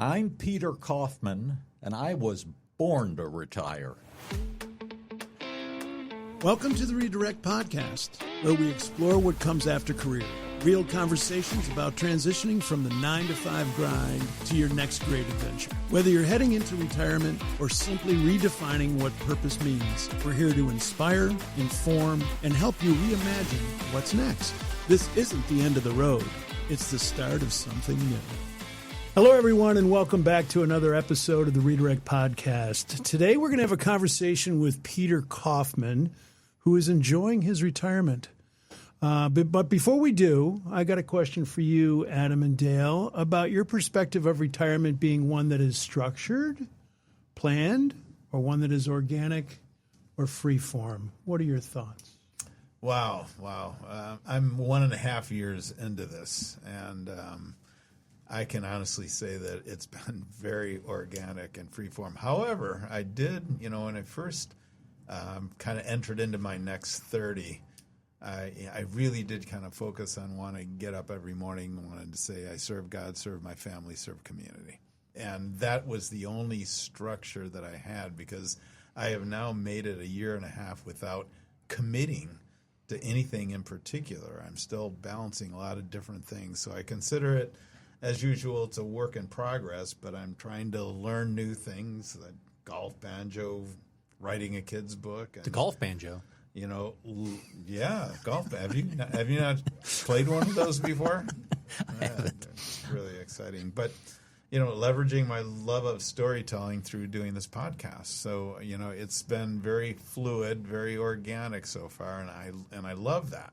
I'm Peter Kaufman, and I was born to retire. Welcome to the Redirect Podcast, where we explore what comes after career. Real conversations about transitioning from the 9-to-5 grind to your next great adventure. Whether you're heading into retirement or simply redefining what purpose means, we're here to inspire, inform, and help you reimagine what's next. This isn't the end of the road. It's the start of something new. Hello, everyone, and welcome back to another episode of the Redirect Podcast. Today, we're going to have a conversation with Peter Kaufman, who is enjoying his retirement. But before we do, I got a question for you, Adam and Dale, about your perspective of retirement being one that is structured, planned, or one that is organic or free form. What are your thoughts? Wow. I'm 1.5 years into this, and I can honestly say that it's been very organic and freeform. However, I did, when I first kind of entered into my next 30, I really did kind of focus on wanting to get up every morning and wanted to say, I serve God, serve my family, serve community. And that was the only structure that I had, because I have now made it 1.5 years without committing to anything in particular. I'm still balancing a lot of different things. So I consider it, as usual, it's a work in progress, but I'm trying to learn new things, like golf, banjo, writing a kid's book. And, the golf banjo. Golf. Have you not played one of those before? I haven't. It's really exciting. But, leveraging my love of storytelling through doing this podcast. So, it's been very fluid, very organic so far, and I love that.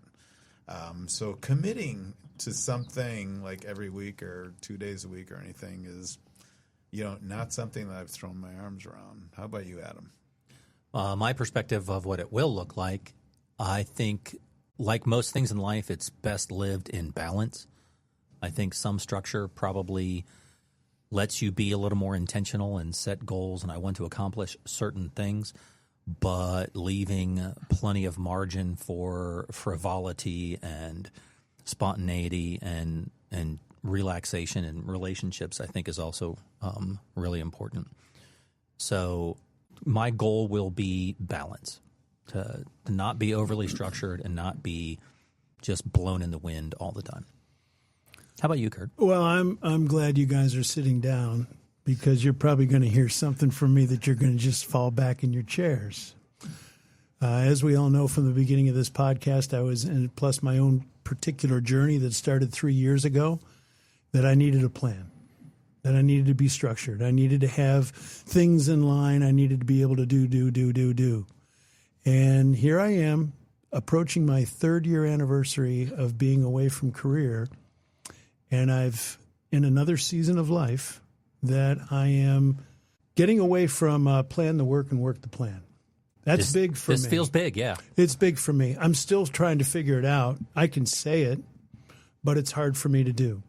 So committing to something like every week or 2 days a week or anything is, not something that I've thrown my arms around. How about you, Adam? My perspective of what it will look like, I think, like most things in life, it's best lived in balance. I think some structure probably lets you be a little more intentional and set goals, and I want to accomplish certain things, but leaving plenty of margin for frivolity and spontaneity and relaxation and relationships, I think, is also really important. So my goal will be balance, to not be overly structured and not be just blown in the wind all the time. How about you, Curt? Well, I'm glad you guys are sitting down, because you're probably going to hear something from me that you're going to just fall back in your chairs. As we all know from the beginning of this podcast, I was in, plus my own particular journey that started 3 years ago, that I needed a plan, that I needed to be structured. I needed to have things in line. I needed to be able to do. And here I am, approaching my 3rd year anniversary of being away from career, and I've, in another season of life, that I am getting away from plan the work and work the plan. That's big for me. This feels big, yeah. It's big for me. I'm still trying to figure it out. I can say it, but it's hard for me to do.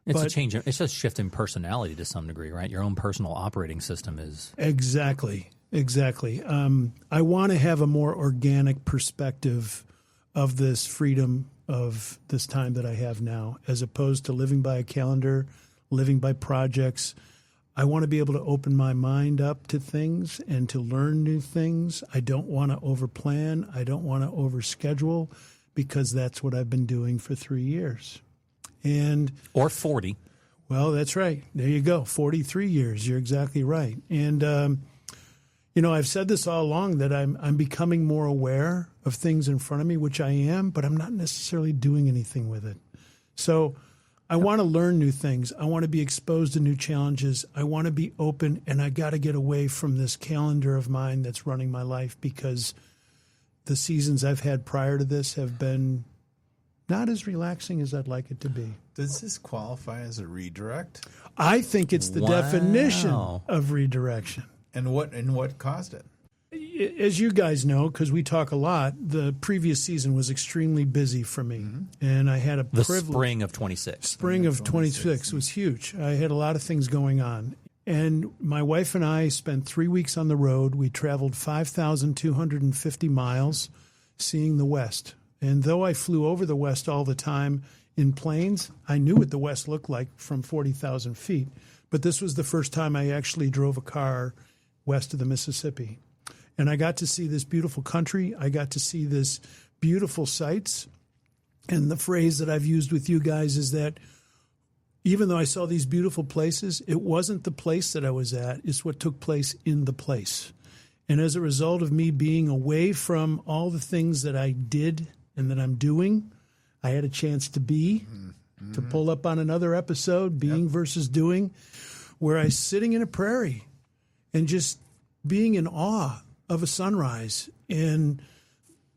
It's a change. It's a shift in personality to some degree, right? Your own personal operating system is... Exactly. I want to have a more organic perspective of this freedom of this time that I have now, as opposed to living by a calendar, living by projects. I want to be able to open my mind up to things and to learn new things. I don't want to overplan. I don't want to overschedule, because that's what I've been doing for 3 years. Or 40. Well, that's right. There you go. 43 years. You're exactly right. And, I've said this all along, that I'm becoming more aware of things in front of me, which I am, but I'm not necessarily doing anything with it. So I want to learn new things. I want to be exposed to new challenges. I want to be open, and I got to get away from this calendar of mine that's running my life, because the seasons I've had prior to this have been not as relaxing as I'd like it to be. Does this qualify as a redirect? I think it's the definition of redirection. And what caused it? As you guys know, because we talk a lot, the previous season was extremely busy for me. Mm-hmm. And I had a privilege. The spring of 26. Spring of 26 was huge. I had a lot of things going on. And my wife and I spent 3 weeks on the road. We traveled 5,250 miles seeing the West. And though I flew over the West all the time in planes, I knew what the West looked like from 40,000 feet. but this was the first time I actually drove a car west of the Mississippi. And I got to see this beautiful country. I got to see this beautiful sights. And the phrase that I've used with you guys is that even though I saw these beautiful places, it wasn't the place that I was at. It's what took place in the place. And as a result of me being away from all the things that I did and that I'm doing, I had a chance to be, to pull up on another episode, being versus doing, where I was sitting in a prairie and just being in awe of a sunrise and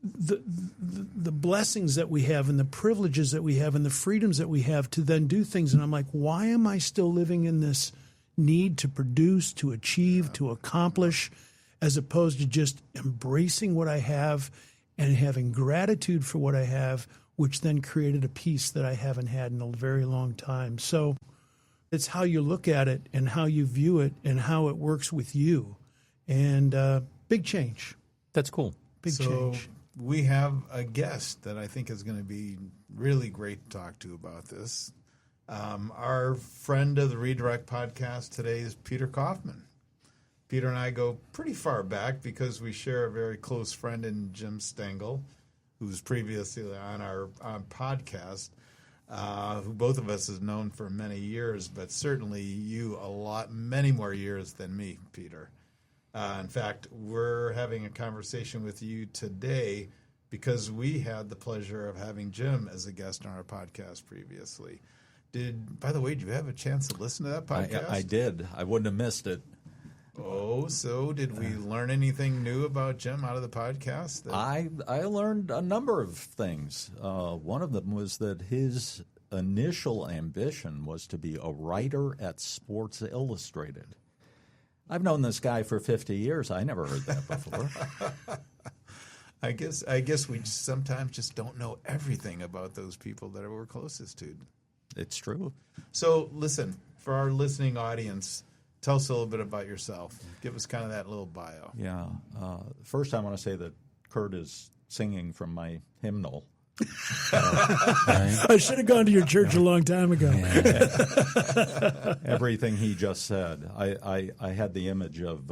the blessings that we have and the privileges that we have and the freedoms that we have to then do things. And I'm like, why am I still living in this need to produce, to achieve, to accomplish, as opposed to just embracing what I have and having gratitude for what I have, which then created a peace that I haven't had in a very long time. So it's how you look at it and how you view it and how it works with you. And big change. That's cool. Big change. We have a guest that I think is going to be really great to talk to about this. Our friend of the Redirect podcast today is Peter Kaufman. Peter and I go pretty far back because we share a very close friend in Jim Stengel, who's previously on our podcast, who both of us have known for many years, but certainly you many more years than me, Peter. In fact, we're having a conversation with you today because we had the pleasure of having Jim as a guest on our podcast previously. By the way, did you have a chance to listen to that podcast? I did. I wouldn't have missed it. Oh, so did we learn anything new about Jim out of the podcast? I learned a number of things. One of them was that his initial ambition was to be a writer at Sports Illustrated. I've known this guy for 50 years. I never heard that before. I guess we sometimes just don't know everything about those people that we're closest to. It's true. So listen, for our listening audience, tell us a little bit about yourself. Give us kind of that little bio. Yeah. First, I want to say that Curt is singing from my hymnal. I should have gone to your church a long time ago. Everything he just said. I had the image of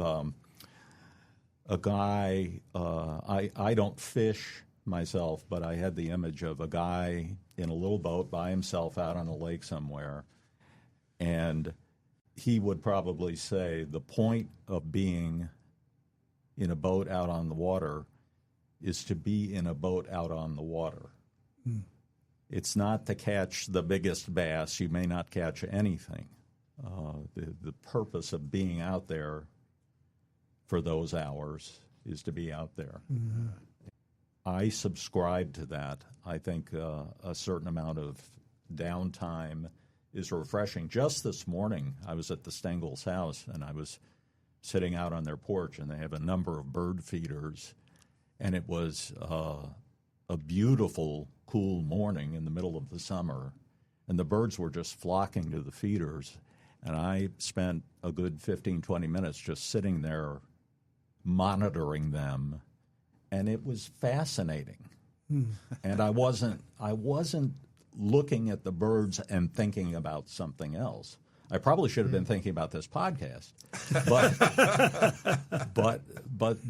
a guy. I don't fish myself, but I had the image of a guy in a little boat by himself out on a lake somewhere, and he would probably say the point of being in a boat out on the water is to be in a boat out on the water. It's not to catch the biggest bass. You may not catch anything. The purpose of being out there for those hours is to be out there. Mm-hmm. I subscribe to that. I think a certain amount of downtime is refreshing. Just this morning, I was at the Stengel's house, and I was sitting out on their porch, and they have a number of bird feeders, and it was a beautiful, cool morning in the middle of the summer, and the birds were just flocking to the feeders, and I spent a good 15, 20 minutes just sitting there monitoring them, and it was fascinating. And I wasn't looking at the birds and thinking about something else. I probably should have been thinking about this podcast, but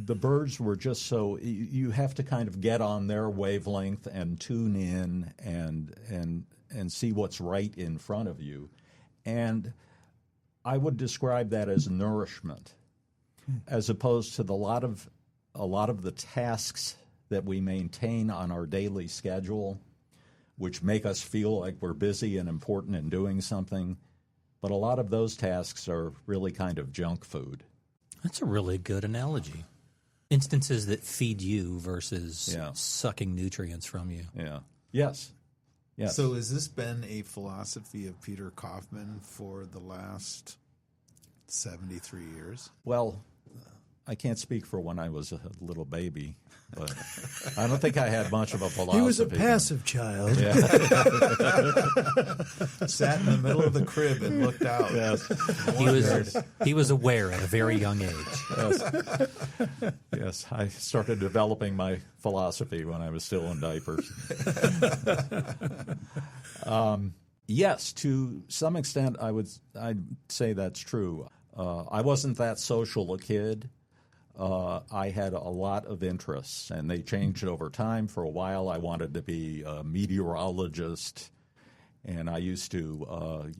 the birds were just so you have to kind of get on their wavelength and tune in and see what's right in front of you, and I would describe that as nourishment, as opposed to a lot of the tasks that we maintain on our daily schedule, which make us feel like we're busy and important and doing something. But a lot of those tasks are really kind of junk food. That's a really good analogy. Instances that feed you versus sucking nutrients from you. Yeah. Yes. So has this been a philosophy of Peter Kaufman for the last 73 years? Well, I can't speak for when I was a little baby, but I don't think I had much of a philosophy. He was a passive child. Yeah. Sat in the middle of the crib and looked out. Yes. He was aware at a very young age. Yes, I started developing my philosophy when I was still in diapers. Yes, to some extent, I'd say that's true. I wasn't that social a kid. I had a lot of interests, and they changed over time. For a while, I wanted to be a meteorologist, and I used to,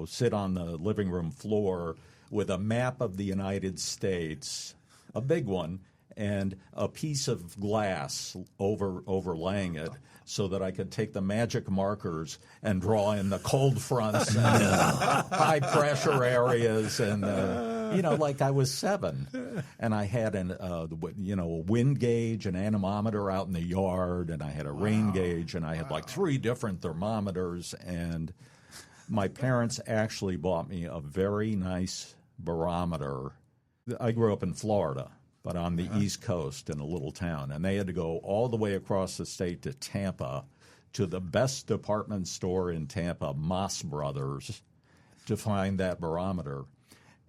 sit on the living room floor with a map of the United States, a big one, and a piece of glass overlaying it, so that I could take the magic markers and draw in the cold fronts and high pressure areas, and like I was 7, and I had a wind gauge, an anemometer out in the yard, and I had a rain gauge, and I had like 3 different thermometers, and my parents actually bought me a very nice barometer. I grew up in Florida, but on the East Coast in a little town. And they had to go all the way across the state to Tampa, to the best department store in Tampa, Moss Brothers, to find that barometer.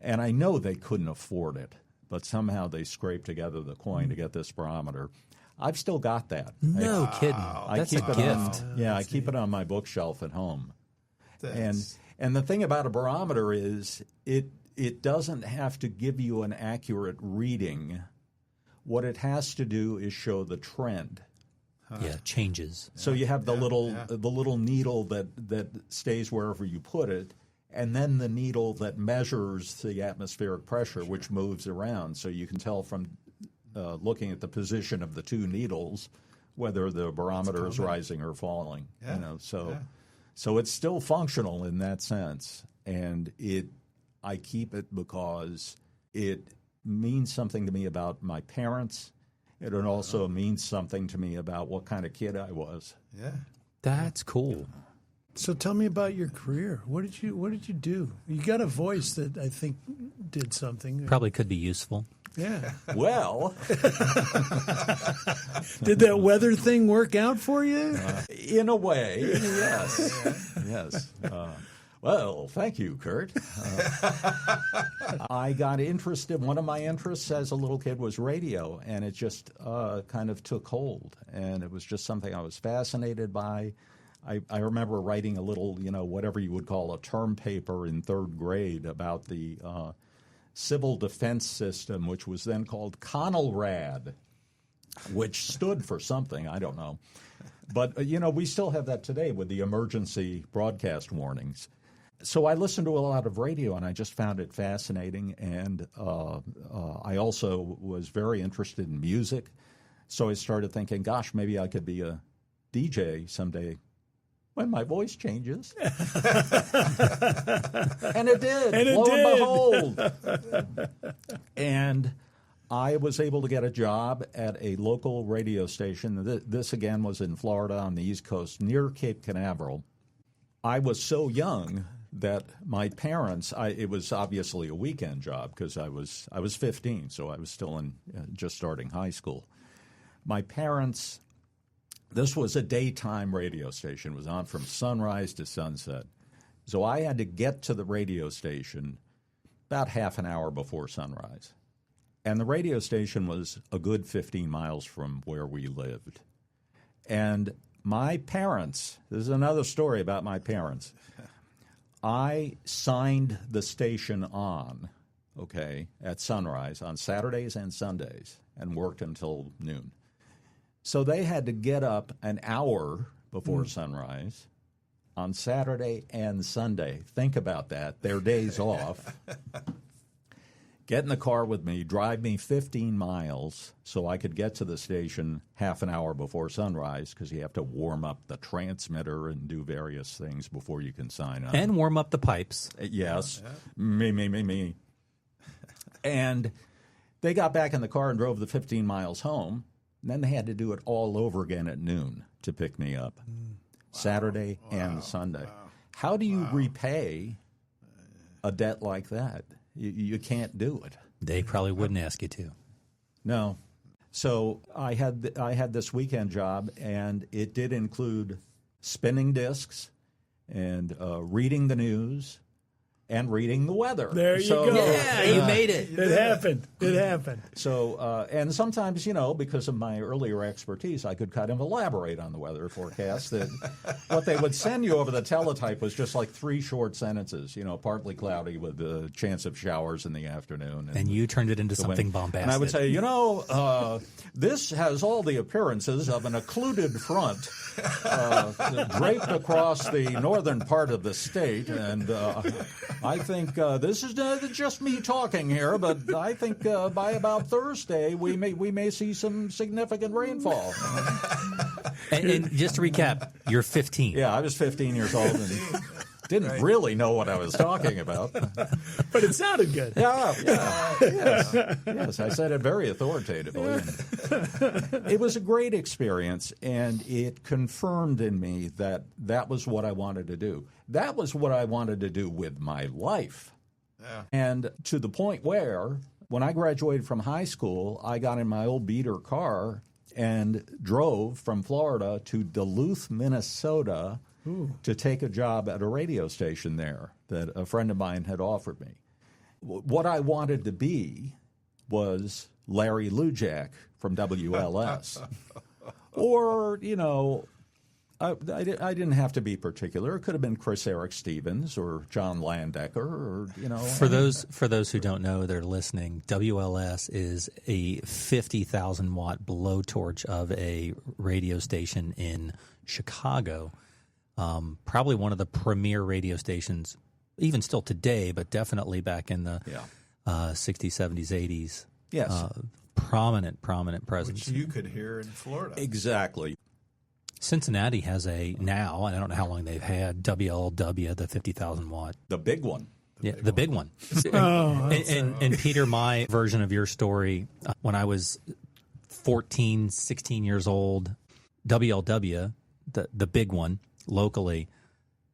And I know they couldn't afford it, but somehow they scraped together the coin to get this barometer. I've still got that. No kidding. That's a gift. I keep it on my bookshelf at home. And the thing about a barometer is it doesn't have to give you an accurate reading. What it has to do is show the trend. Yeah, changes. So you have the little needle that stays wherever you put it, and then the needle that measures the atmospheric pressure, which moves around. So you can tell from looking at the position of the 2 needles whether the barometer is rising or falling. So it's still functional in that sense, and I keep it because it means something to me about my parents. It also means something to me about what kind of kid I was. Yeah, that's cool. So tell me about your career. What did you do? You got a voice that I think did something. Probably could be useful. Yeah. Well, did that weather thing work out for you? In a way, yes. Yes. Well, thank you, Curt. I got interested. One of my interests as a little kid was radio, and it just kind of took hold. And it was just something I was fascinated by. I remember writing a little, whatever you would call a term paper in 3rd grade about the civil defense system, which was then called CONELRAD, which stood for something, I don't know. But, we still have that today with the emergency broadcast warnings. So I listened to a lot of radio, and I just found it fascinating. And I also was very interested in music. So I started thinking, gosh, maybe I could be a DJ someday when my voice changes. And it did. And Lo and behold. And I was able to get a job at a local radio station. This, again, was in Florida on the East Coast, near Cape Canaveral. I was so young that my parents, it was obviously a weekend job because I was 15, so I was still just starting high school. My parents, this was a daytime radio station. It was on from sunrise to sunset. So I had to get to the radio station about half an hour before sunrise. And the radio station was a good 15 miles from where we lived. And my parents, this is another story about my parents. I signed the station on, at sunrise on Saturdays and Sundays and worked until noon. So they had to get up an hour before sunrise on Saturday and Sunday. Think about that. Their days off. Get in the car with me, drive me 15 miles so I could get to the station half an hour before sunrise because you have to warm up the transmitter and do various things before you can sign up. And warm up the pipes. Yes. Me. And they got back in the car and drove the 15 miles home. And then they had to do it all over again at noon to pick me up, Saturday and Sunday. How do you repay a debt like that? You can't do it. They probably wouldn't ask you to. No. So I had this weekend job, and it did include spinning discs and reading the news and reading the weather. There you go. Yeah, you made it. It happened. It happened. So, and sometimes, because of my earlier expertise, I could kind of elaborate on the weather forecast. That what they would send you over the teletype was just like 3 short sentences, partly cloudy with the chance of showers in the afternoon. And you turned it into something bombastic. And I would say, this has all the appearances of an occluded front draped across the northern part of the state, and I think this is just me talking here, but I think by about Thursday we may see some significant rainfall. And just to recap, you're 15. Yeah, I was 15 years old and didn't really know what I was talking about. But it sounded good. Yes, I said it very authoritatively. It was a great experience, and it confirmed in me that was what I wanted to do. That was what I wanted to do with my life. Yeah. And to the point where, when I graduated from high school, I got in my old beater car and drove from Florida to Duluth, Minnesota, to take a job at a radio station there that a friend of mine had offered me. What I wanted to be was Larry Lujak from WLS. Or, I didn't have to be particular. It could have been Chris Eric Stevens or John Landecker or, For those who don't know, they're listening, WLS is a 50,000-watt blowtorch of a radio station in Chicago. Probably one of the premier radio stations, even still today, but definitely back in the 60s, 70s, 80s. Yes. Prominent presence. Which you could hear in Florida. Exactly. Cincinnati has now, and I don't know how long they've had, WLW, the 50,000-watt. The big one. The big one. And Peter, my version of your story, when I was 14, 16 years old, WLW, the big one, locally,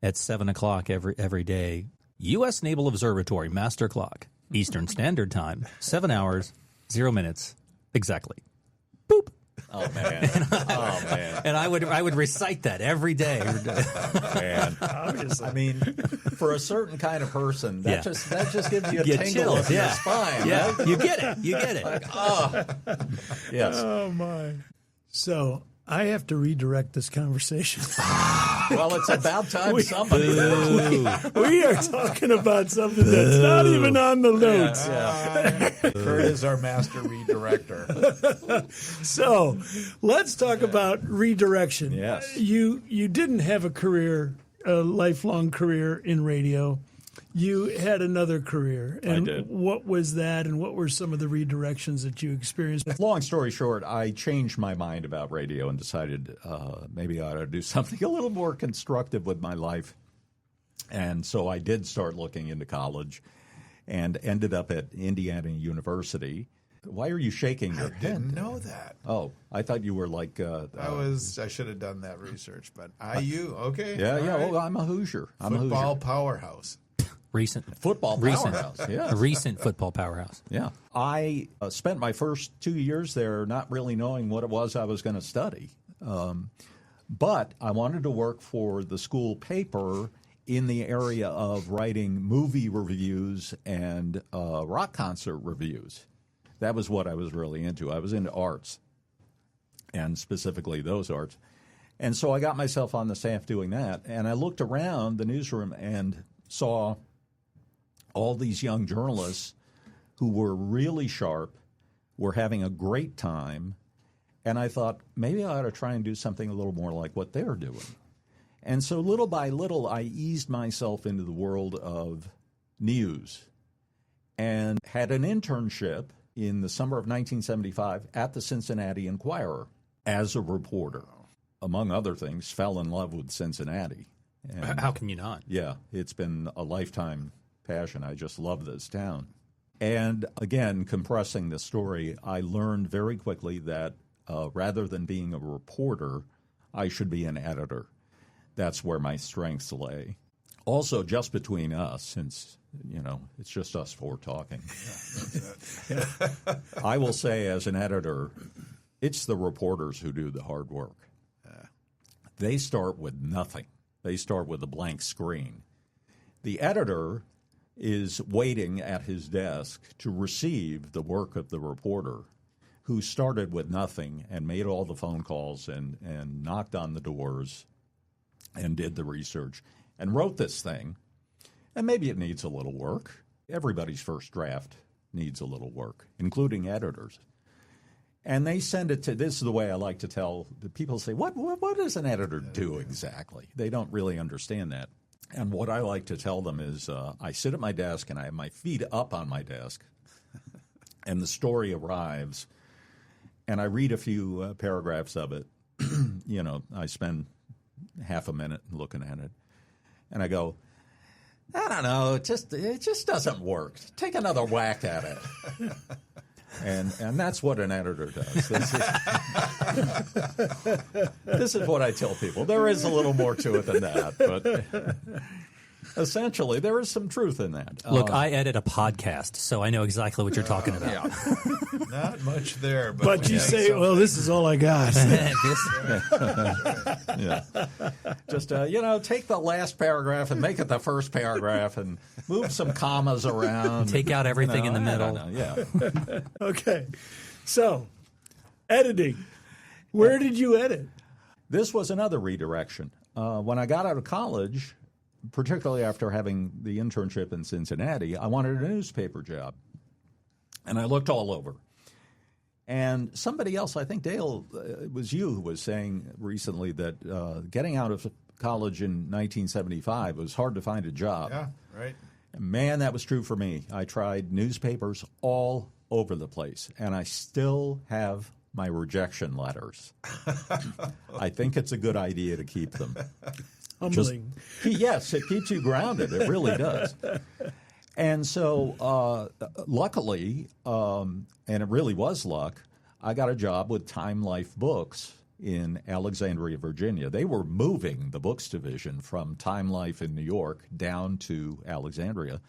at 7 o'clock every day, U.S. Naval Observatory, master clock, Eastern Standard Time, 7 hours, 0 minutes, exactly. Boop. Oh man! And I would recite that every day. Man, obviously. I mean, for a certain kind of person, that just gives you a tingle chills, in your spine. Yeah, right? you get it. Like, oh, yes. Oh my! So I have to redirect this conversation. Well, it's about time somebody. We are talking about something that's not even on the notes. Curt is our master redirector. So let's talk about redirection. Yes. You didn't have a lifelong career in radio. You had another career. And I did. What was that, and what were some of the redirections that you experienced? Long story short, I changed my mind about radio and decided maybe I ought to do something a little more constructive with my life. And so I did start looking into college and ended up at Indiana University. Why are you shaking your head? I didn't know that. Oh, I thought you were like... I should have done that research, but IU, okay. Yeah, all right. well, I'm a Hoosier. Football powerhouse. Football powerhouse, yeah. A recent football powerhouse. Yeah. I spent my first 2 years there not really knowing what it was I was going to study. But I wanted to work for the school paper in the area of writing movie reviews and rock concert reviews. That was what I was really into. I was into arts, and specifically those arts. And so I got myself on the staff doing that, and I looked around the newsroom and saw all these young journalists who were really sharp, were having a great time, and I thought, maybe I ought to try and do something a little more like what they're doing. And so little by little, I eased myself into the world of news and had an internship in the summer of 1975 at the Cincinnati Enquirer as a reporter. Among other things, fell in love with Cincinnati. And how can you not? yeah, it's been a lifetime passion. I just love this town. And again, compressing the story, I learned very quickly that rather than being a reporter, I should be an editor. That's where my strengths lay. Also, just between us, since, it's just us four talking. I will say as an editor, it's the reporters who do the hard work. They start with nothing. They start with a blank screen. The editor is waiting at his desk to receive the work of the reporter who started with nothing and made all the phone calls and knocked on the doors and did the research and wrote this thing. And maybe it needs a little work. Everybody's first draft needs a little work, including editors. And they send it to, this is the way I like to tell, the people say, what does an editor do exactly? They don't really understand that. And what I like to tell them is I sit at my desk and I have my feet up on my desk and the story arrives and I read a few paragraphs of it. You know, I spend half a minute looking at it and I go, I don't know, it just doesn't work. Take another whack at it. And that's what an editor does. This is what I tell people. There is a little more to it than that, but essentially there is some truth in that. Look, I edit a podcast, so I know exactly what you're talking about. Yeah. Not much there. But you say, well, this is all I got. Yeah. Just, take the last paragraph and make it the first paragraph and move some commas around. Take out everything in the middle. Yeah. Okay. So, editing. Where did you edit? This was another redirection. When I got out of college, particularly after having the internship in Cincinnati, I wanted a newspaper job. And I looked all over. And somebody else, I think Dale, it was you who was saying recently that getting out of college in 1975 it was hard to find a job. Yeah, right. Man, that was true for me. I tried newspapers all over the place, and I still have my rejection letters. I think it's a good idea to keep them. Humbling. Yes, it keeps you grounded. It really does. And so, luckily, and it really was luck, I got a job with Time Life Books in Alexandria, Virginia. They were moving the books division from Time Life in New York down to Alexandria.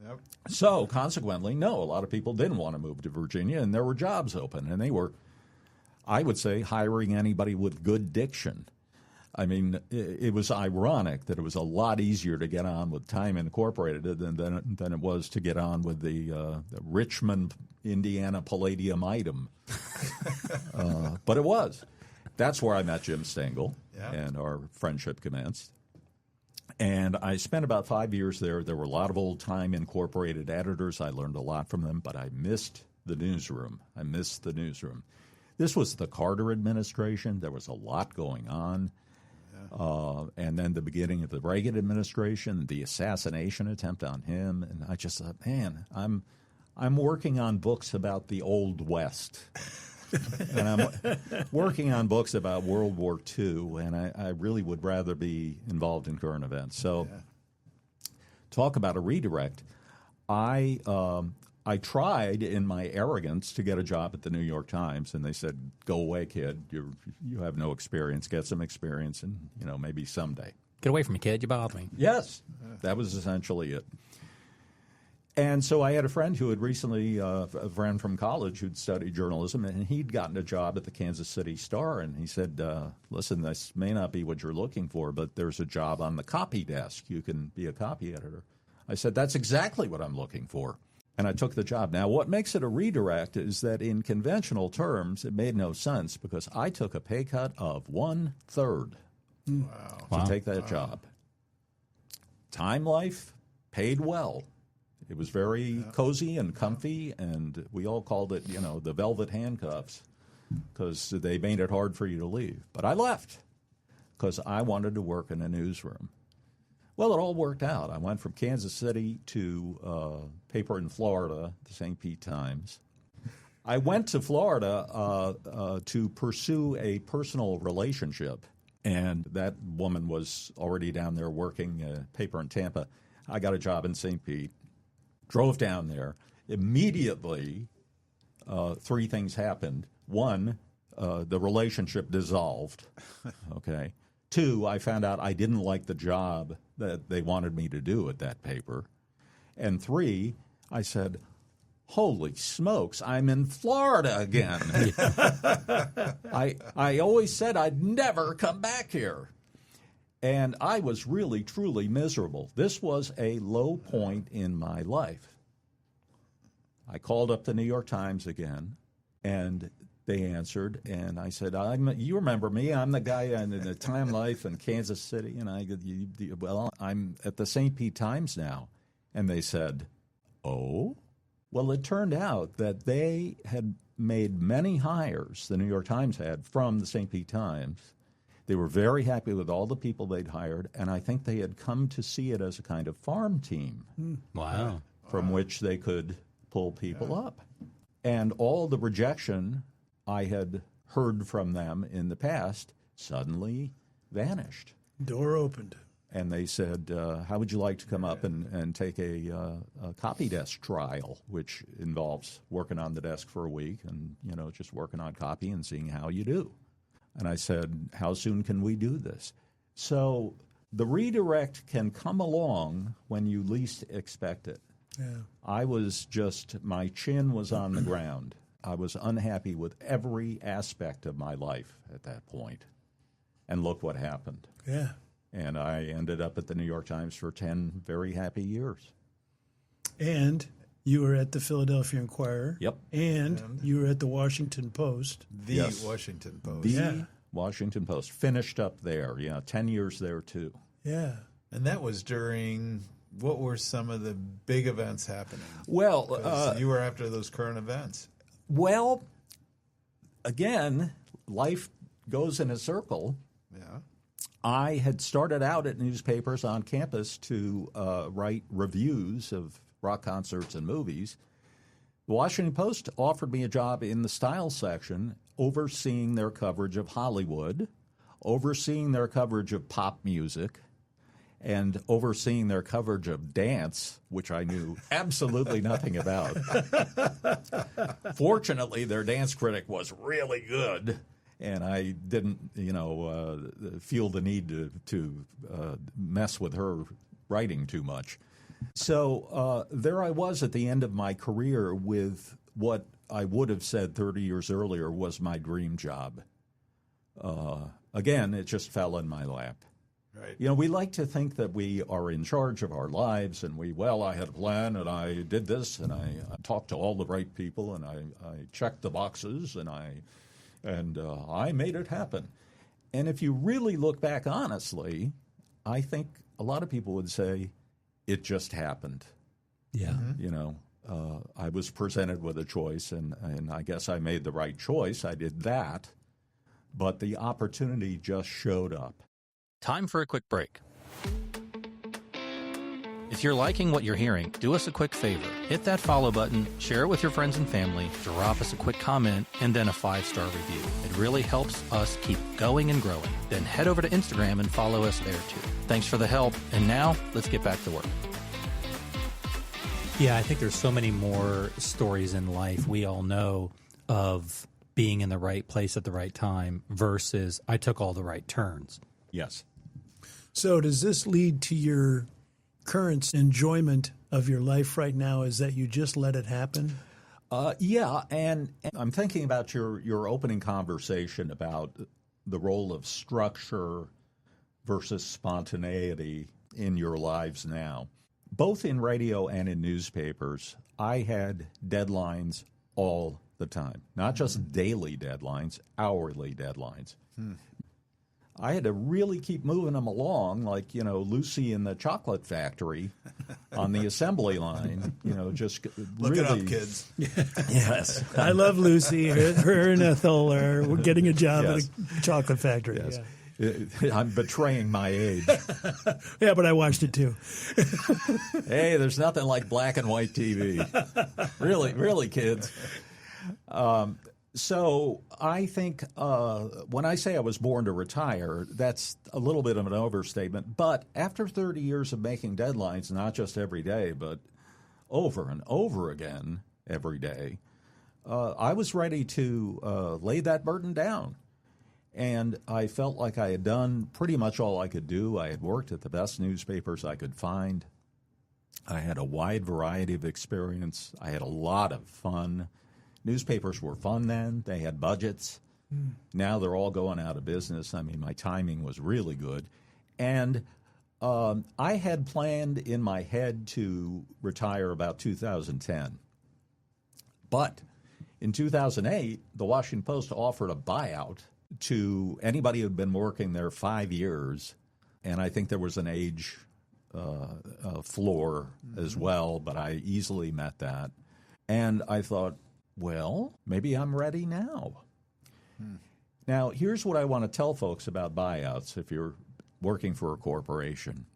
Yep. So, consequently, no, a lot of people didn't want to move to Virginia, and there were jobs open. And they were, I would say, hiring anybody with good diction. I mean, it was ironic that it was a lot easier to get on with Time Incorporated than it was to get on with the Richmond, Indiana Palladium item. But it was. That's where I met Jim Stengel, and our friendship commenced. And I spent about 5 years there. There were a lot of old Time Incorporated editors. I learned a lot from them, but I missed the newsroom. This was the Carter administration. There was a lot going on. And then the beginning of the Reagan administration, the assassination attempt on him, and I just thought, man, I'm working on books about the Old West, and I'm working on books about World War II, and I really would rather be involved in current events. So, talk about a redirect. I tried in my arrogance to get a job at the New York Times, and they said, "Go away, kid. You have no experience. Get some experience, and maybe someday." Get away from me, kid. You bother me. Yes, that was essentially it. And so I had a friend who had recently, a friend from college who'd studied journalism, and he'd gotten a job at the Kansas City Star, and he said, "Listen, this may not be what you're looking for, but there's a job on the copy desk. You can be a copy editor." I said, "That's exactly what I'm looking for." And I took the job. Now, what makes it a redirect is that in conventional terms, it made no sense because I took a pay cut of 1/3 to take that job. Time Life paid well. It was very cozy and comfy, and we all called it, the velvet handcuffs because they made it hard for you to leave. But I left because I wanted to work in a newsroom. Well, it all worked out. I went from Kansas City to paper in Florida, the St. Pete Times. I went to Florida to pursue a personal relationship, and that woman was already down there working paper in Tampa. I got a job in St. Pete, drove down there. Immediately, 3 things happened. 1, the relationship dissolved, okay? 2, I found out I didn't like the job that they wanted me to do at that paper. And 3, I said, holy smokes, I'm in Florida again. I always said I'd never come back here. And I was really, truly miserable. This was a low point in my life. I called up the New York Times again, and they answered, and I said, you remember me, I'm the guy in the Time Life in Kansas City, and I go, well, I'm at the St. Pete Times now. And they said, oh? Well, it turned out that they had made many hires, the New York Times had, from the St. Pete Times. They were very happy with all the people they'd hired, and I think they had come to see it as a kind of farm team. Wow. From which they could pull people up. And all the rejection I had heard from them in the past suddenly vanished. Door opened. And they said, how would you like to come up and take a copy desk trial, which involves working on the desk for a week and, just working on copy and seeing how you do. And I said, how soon can we do this? So the redirect can come along when you least expect it. Yeah. I was my chin was on the ground. I was unhappy with every aspect of my life at that point. And look what happened. Yeah. And I ended up at the New York Times for 10 very happy years. And you were at the Philadelphia Inquirer. Yep. And you were at the Washington Post. The Washington Post. The Washington Post. Finished up there. 10 years there, too. Yeah. And that was during, what were some of the big events happening? Well, you were after those current events. Well, again, life goes in a circle. Yeah. I had started out at newspapers on campus to write reviews of rock concerts and movies. The Washington Post offered me a job in the style section, overseeing their coverage of Hollywood, overseeing their coverage of pop music, and overseeing their coverage of dance, which I knew absolutely nothing about. Fortunately, their dance critic was really good, and I didn't, feel the need to mess with her writing too much. So there I was at the end of my career with what I would have said 30 years earlier was my dream job. Again, it just fell in my lap. Right. We like to think that we are in charge of our lives, and I had a plan, and I did this, and I talked to all the right people, and I checked the boxes, and I made it happen. And if you really look back honestly, I think a lot of people would say it just happened. Yeah. I was presented with a choice, and I guess I made the right choice. I did that, but the opportunity just showed up. Time for a quick break. If you're liking what you're hearing, do us a quick favor. Hit that follow button, share it with your friends and family, drop us a quick comment, and then a 5-star review. It really helps us keep going and growing. Then head over to Instagram and follow us there too. Thanks for the help. And now, let's get back to work. Yeah, I think there's so many more stories in life we all know of being in the right place at the right time versus I took all the right turns. Yes. So does this lead to your current enjoyment of your life right now, is that you just let it happen? Yeah, and I'm thinking about your opening conversation about the role of structure versus spontaneity in your lives now. Both in radio and in newspapers, I had deadlines all the time, not just daily deadlines, hourly deadlines. I had to really keep moving them along, like, Lucy in the chocolate factory on the assembly line, just Look really. it up, kids. Yes. I love Lucy. Her and Ethel are getting a job at a chocolate factory. Yes. Yeah. I'm betraying my age. Yeah, but I watched it too. Hey, there's nothing like black and white TV. Really, kids. So I think when I say I was born to retire, that's a little bit of an overstatement. But after 30 years of making deadlines, not just every day, but over and over again every day, I was ready to lay that burden down. And I felt like I had done pretty much all I could do. I had worked at the best newspapers I could find. I had a wide variety of experience. I had a lot of fun. Newspapers were fun then. They had budgets. Now they're all going out of business. I mean, my timing was really good. And I had planned in my head to retire about 2010. But in 2008, the Washington Post offered a buyout to anybody who had been working there 5 years. And I think there was an age floor as well, but I easily met that. And I thought, well, maybe I'm ready now. Now, here's what I want to tell folks about buyouts if you're working for a corporation.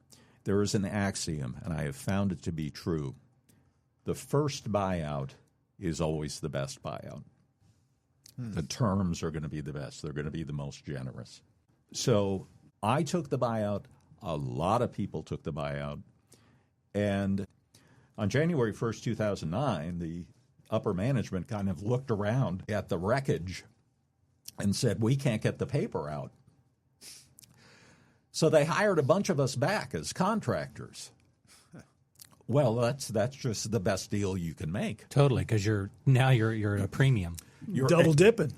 There is an axiom, and I have found it to be true. The first buyout is always the best buyout. The terms are going to be the best. They're going to be the most generous. So I took the buyout. A lot of people took the buyout. And on January 1st, 2009, the upper management kind of looked around at the wreckage and said, we can't get the paper out. So they hired a bunch of us back as contractors. Well, that's just the best deal you can make. Totally, because you're at a premium. You're double dipping.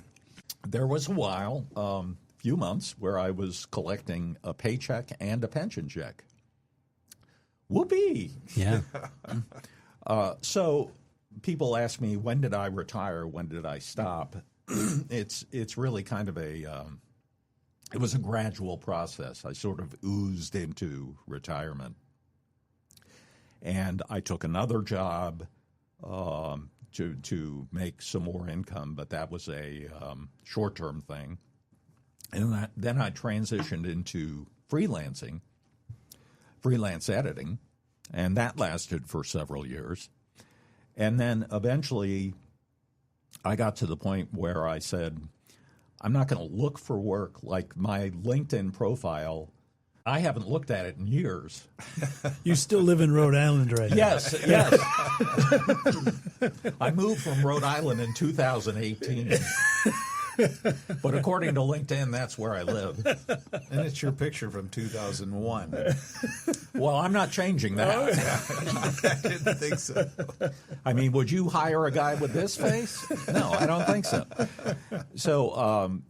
There was a while, few months, where I was collecting a paycheck and a pension check. Whoopee! Yeah. So people ask me, when did I retire? When did I stop? It's really kind of it was a gradual process. I sort of oozed into retirement. And I took another job to make some more income, but that was a short-term thing. And then I transitioned into freelance editing, and that lasted for several years. And then eventually I got to the point where I said, I'm not going to look for work. Like my LinkedIn profile, I haven't looked at it in years. You still live in Rhode Island right now. Yes. I moved from Rhode Island in 2018. But according to LinkedIn, that's where I live. And it's your picture from 2001. Well, I'm not changing that. I didn't think so. I mean, would you hire a guy with this face? No, I don't think so. So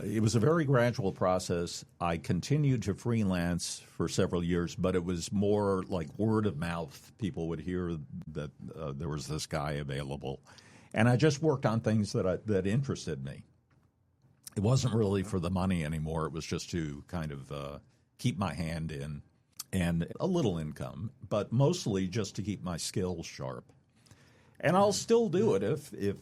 it was a very gradual process. I continued to freelance for several years, but it was more like word of mouth. People would hear that there was this guy available. And I just worked on things that interested me. It wasn't really for the money anymore. It was just to kind of keep my hand in and a little income, but mostly just to keep my skills sharp. And I'll still do it if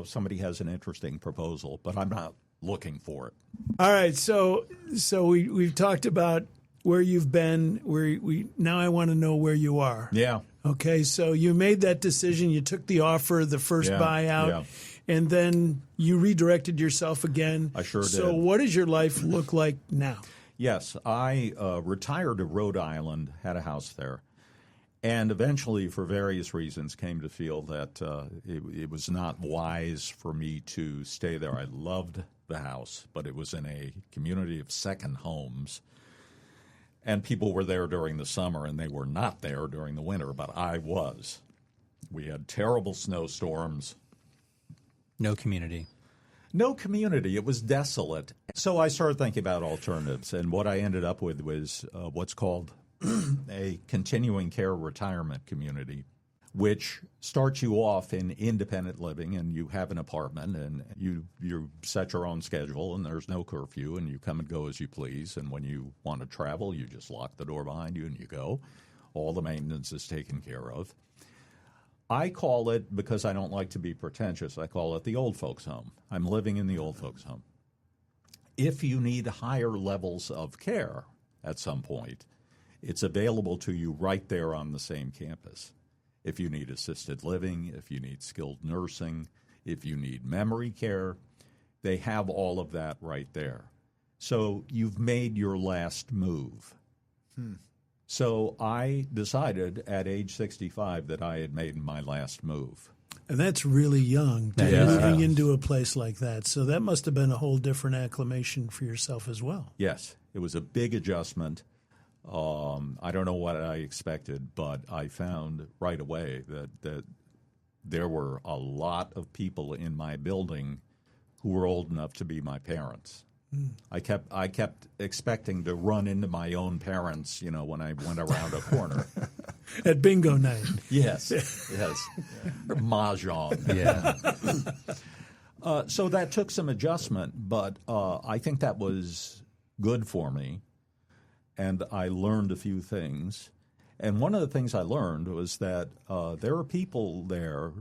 somebody has an interesting proposal, but I'm not looking for it. All right, so we've talked about where you've been. Now I want to know where you are. Yeah. Okay, so you made that decision. You took the offer, the first buyout, and then you redirected yourself again. I sure did. So what does your life look like now? Yes, I retired to Rhode Island, had a house there, and eventually, for various reasons, came to feel that it was not wise for me to stay there. I loved the house, but it was in a community of second homes. And people were there during the summer, and they were not there during the winter, but I was. We had terrible snowstorms. No community. No community. It was desolate. So I started thinking about alternatives, and what I ended up with was what's called a continuing care retirement community, which starts you off in independent living, and you have an apartment, and you set your own schedule, and there's no curfew, and you come and go as you please. And when you want to travel, you just lock the door behind you and you go. All the maintenance is taken care of. I call it, because I don't like to be pretentious, I call it the old folks' home. I'm living in the old folks' home. If you need higher levels of care at some point, it's available to you right there on the same campus. If you need assisted living, if you need skilled nursing, if you need memory care, they have all of that right there. So you've made your last move. So I decided at age 65 that I had made my last move. And that's really young to be moving into a place like that. So that must have been a whole different acclimation for yourself as well. Yes, it was a big adjustment. I don't know what I expected, but I found right away that there were a lot of people in my building who were old enough to be my parents. I kept expecting to run into my own parents, when I went around a corner. At bingo night. Yes. Or mahjong. Yeah. So that took some adjustment, but I think that was good for me, and I learned a few things. And one of the things I learned was that there are people there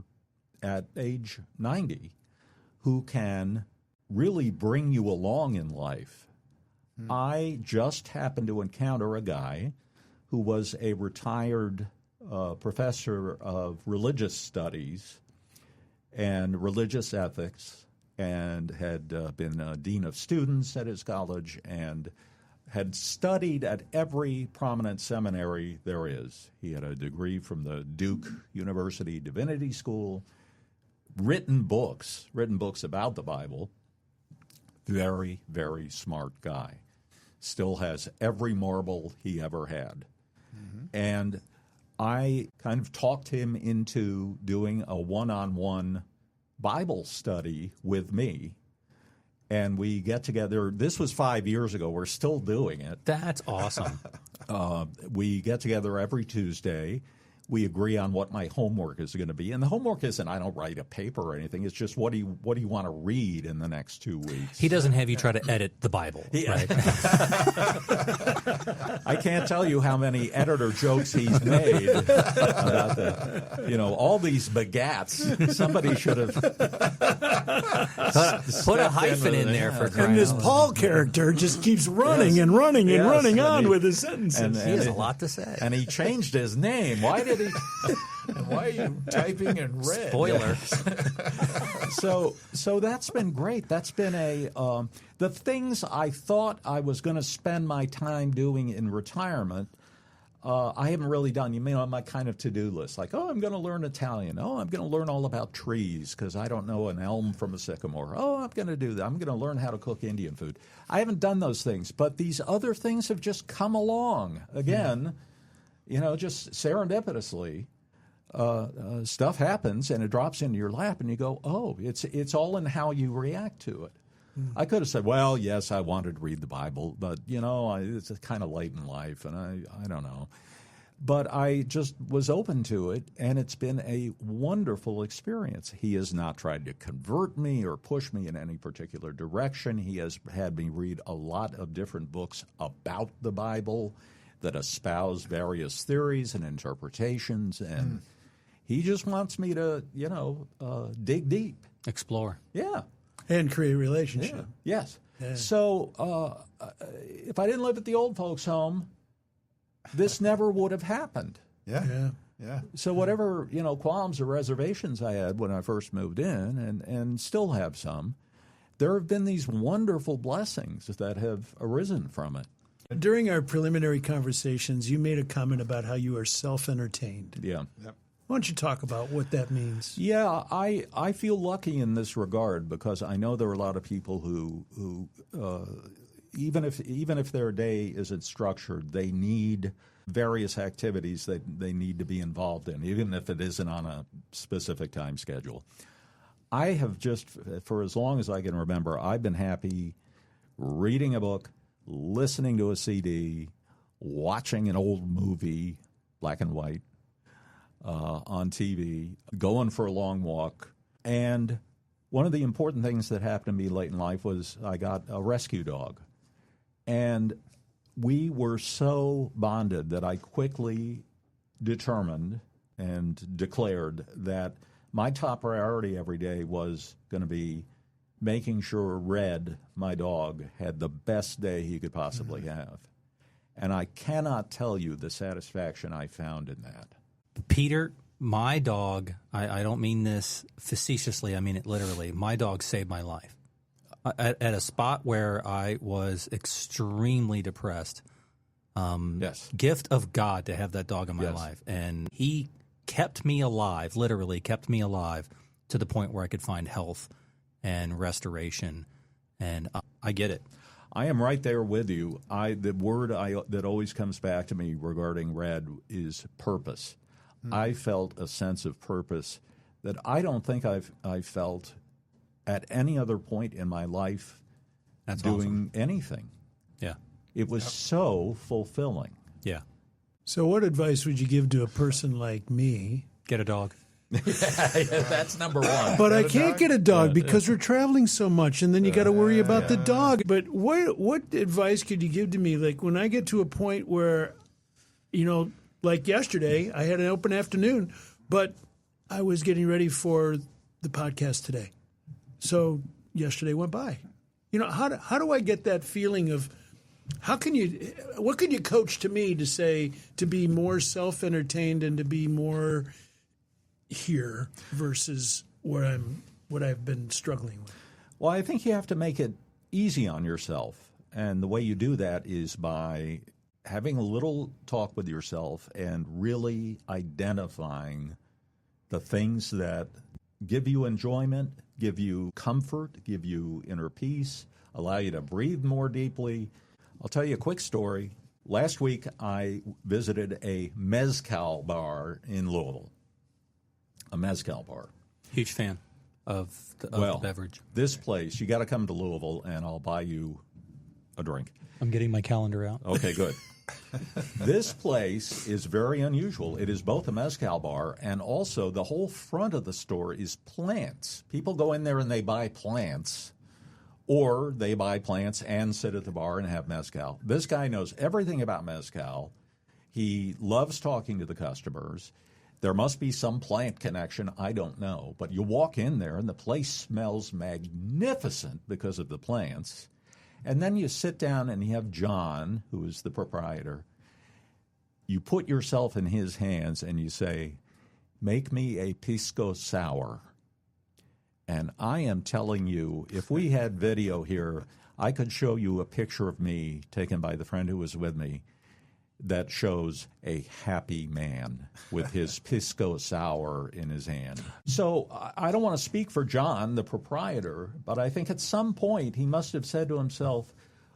at age 90 who can really bring you along in life. I just happened to encounter a guy who was a retired professor of religious studies and religious ethics, and had been dean of students at his college, and had studied at every prominent seminary there is. He had a degree from the Duke University Divinity School, written books about the Bible. Very, very smart guy. Still has every marble he ever had. And I kind of talked him into doing a one-on-one Bible study with me. And we get together. This was 5 years ago. We're still doing it. That's awesome. We get together every Tuesday. We agree on what my homework is going to be. And the homework isn't I don't write a paper or anything. It's just what do you want to read in the next 2 weeks. He doesn't have you try to edit the Bible, right? I can't tell you how many editor jokes he's made about all these begats. Somebody should have put a hyphen in there for crying And this out loud. Paul character just keeps running and running and running on with his sentences. and He has a lot to say. And he changed his name. Why did he? And why are you typing in red? Spoiler. So that's been great. That's been the things I thought I was going to spend my time doing in retirement. I haven't really done. On my kind of to-do list, like, I'm going to learn Italian. I'm going to learn all about trees because I don't know an elm from a sycamore. I'm going to do that. I'm going to learn how to cook Indian food. I haven't done those things, but these other things have just come along again. Just serendipitously. Stuff happens and it drops into your lap, and you go, it's all in how you react to it. I could have said, well, yes, I wanted to read the Bible, but it's kind of late in life, and I don't know. But I just was open to it, and it's been a wonderful experience. He has not tried to convert me or push me in any particular direction. He has had me read a lot of different books about the Bible that espouse various theories and interpretations, and he just wants me to, dig deep. Explore. Yeah. And create a relationship. Yes. Yeah. So if I didn't live at the old folks' home, this never would have happened. Yeah. So whatever, qualms or reservations I had when I first moved in, and still have some, there have been these wonderful blessings that have arisen from it. During our preliminary conversations, you made a comment about how you are self-entertained. Yeah. Yep. Why don't you talk about what that means? Yeah, I feel lucky in this regard because I know there are a lot of people who even if their day isn't structured, they need various activities that they need to be involved in, even if it isn't on a specific time schedule. I have just, for as long as I can remember, I've been happy reading a book, listening to a CD, watching an old movie, black and white, on TV, going for a long walk. And one of the important things that happened to me late in life was I got a rescue dog. And we were so bonded that I quickly determined and declared that my top priority every day was going to be making sure Red, my dog, had the best day he could possibly have. And I cannot tell you the satisfaction I found in that. Peter, my dog, I don't mean this facetiously, I mean it literally. My dog saved my life. At a spot where I was extremely depressed. Yes. Gift of God to have that dog in my Yes. life. And he kept me alive, literally kept me alive to the point where I could find health and restoration. And I get it. I am right there with you. The word that always comes back to me regarding Red is purpose. I felt a sense of purpose that I don't think I've felt at any other point in my life That's doing anything. Yeah. It was so fulfilling. Yeah. So what advice would you give to a person like me? Get a dog. That's number one. But I can't get a dog because we're traveling so much, and then you got to worry about the dog. But what advice could you give to me? Like when I get to a point where, like yesterday, I had an open afternoon, but I was getting ready for the podcast today. So yesterday went by. How do I get that feeling of what can you coach to me to say to be more self-entertained and to be more here versus what I've been struggling with? Well, I think you have to make it easy on yourself. And the way you do that is by having a little talk with yourself and really identifying the things that give you enjoyment, give you comfort, give you inner peace, allow you to breathe more deeply. I'll tell you a quick story. Last week, I visited a mezcal bar in Louisville. A mezcal bar. Huge fan of the beverage. This place, you got to come to Louisville, and I'll buy you a drink. I'm getting my calendar out. Okay, good. This place is very unusual. It is both a mezcal bar, and also the whole front of the store is plants. People go in there and they buy plants, or they buy plants and sit at the bar and have mezcal. This guy knows everything about mezcal. He loves talking to the customers. There must be some plant connection. I don't know. But you walk in there, and the place smells magnificent because of the plants. And then you sit down, and you have John, who is the proprietor. You put yourself in his hands, and you say, make me a pisco sour. And I am telling you, if we had video here, I could show you a picture of me taken by the friend who was with me that shows a happy man with his pisco sour in his hand. So I don't want to speak for John, the proprietor, but I think at some point he must have said to himself,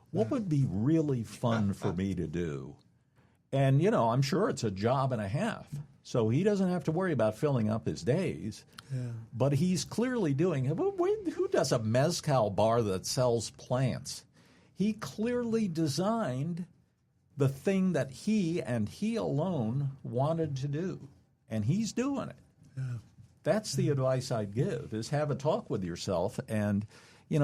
what would be really fun for me to do? And, I'm sure it's a job and a half. So he doesn't have to worry about filling up his days. Yeah. But he's clearly doing it. Who does a mezcal bar that sells plants? He clearly designed the thing that he and he alone wanted to do, and he's doing it. Yeah. That's the advice I'd give, is have a talk with yourself and,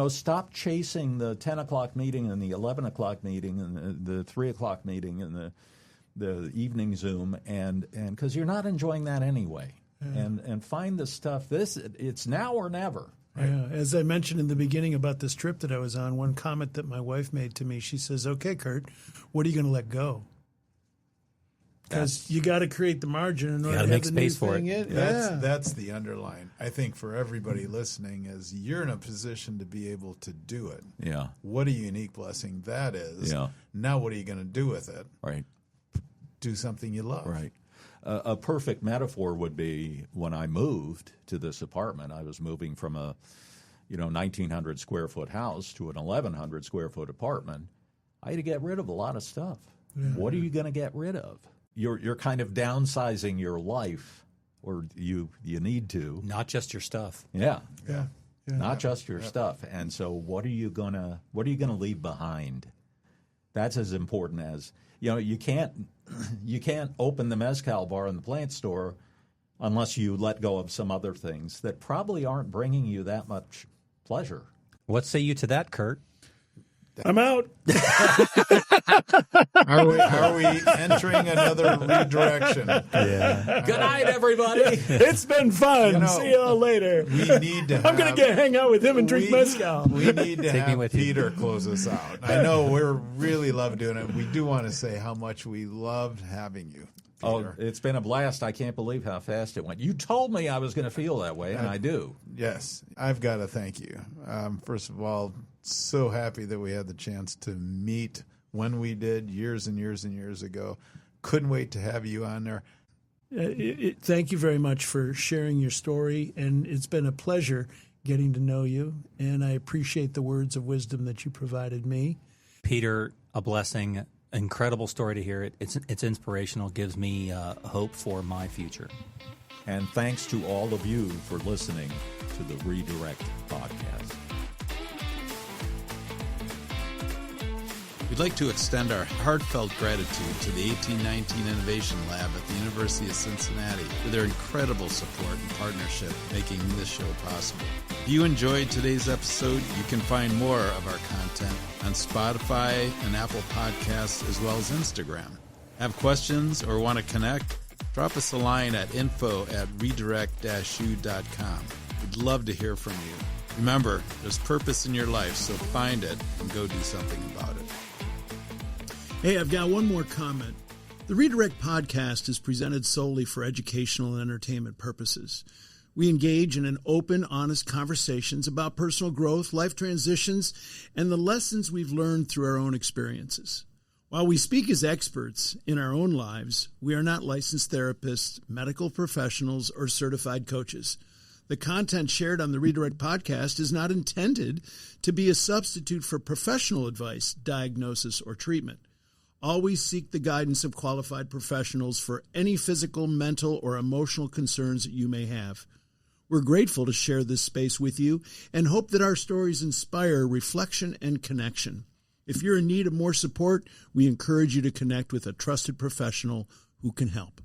stop chasing the 10 o'clock meeting and the 11 o'clock meeting and the 3 o'clock meeting and the evening Zoom, and because you're not enjoying that anyway. Yeah. And find the stuff. It's now or never. Right? Yeah. As I mentioned in the beginning about this trip that I was on, one comment that my wife made to me, she says, okay, Curt, what are you going to let go? Because you got to create the margin in order to make have the space new for thing it. in. That's the underline. I think for everybody listening is you're in a position to be able to do it. Yeah. What a unique blessing that is. Yeah. Now what are you going to do with it? Right. Do something you love. Right. A perfect metaphor would be when I moved to this apartment. I was moving from a 1,900 square foot house to an 1,100 square foot apartment. I had to get rid of a lot of stuff. Yeah. What are you going to get rid of? You're kind of downsizing your life, or you need to. Not just your stuff. Yeah. Not just your stuff. And so what are you gonna leave behind? That's as important as you can't open the mezcal bar in the plant store unless you let go of some other things that probably aren't bringing you that much pleasure. What say you to that, Curt? I'm out. Are we entering another redirection? Yeah. Good night, everybody. It's been fun. See y'all later. We need to. I'm going to hang out with him and drink mezcal. We need to have Peter close us out. I know we really love doing it. We do want to say how much we loved having you, Peter. Oh, it's been a blast. I can't believe how fast it went. You told me I was going to feel that way, and I do. Yes. I've got to thank you. First of all, so happy that we had the chance to meet when we did years and years and years ago. Couldn't wait to have you on there. Thank you very much for sharing your story, and it's been a pleasure getting to know you, and I appreciate the words of wisdom that you provided me. Peter, a blessing. Incredible story to hear it. It's inspirational. Gives me hope for my future. And thanks to all of you for listening to the Redirect Podcast. We'd like to extend our heartfelt gratitude to the 1819 Innovation Lab at the University of Cincinnati for their incredible support and partnership making this show possible. If you enjoyed today's episode, you can find more of our content on Spotify and Apple Podcasts as well as Instagram. Have questions or want to connect? Drop us a line at info@redirect-u.com. We'd love to hear from you. Remember, there's purpose in your life, so find it and go do something about it. Hey, I've got one more comment. The Redirect podcast is presented solely for educational and entertainment purposes. We engage in an open, honest conversations about personal growth, life transitions, and the lessons we've learned through our own experiences. While we speak as experts in our own lives, we are not licensed therapists, medical professionals, or certified coaches. The content shared on the Redirect podcast is not intended to be a substitute for professional advice, diagnosis, or treatment. Always seek the guidance of qualified professionals for any physical, mental, or emotional concerns that you may have. We're grateful to share this space with you and hope that our stories inspire reflection and connection. If you're in need of more support, we encourage you to connect with a trusted professional who can help.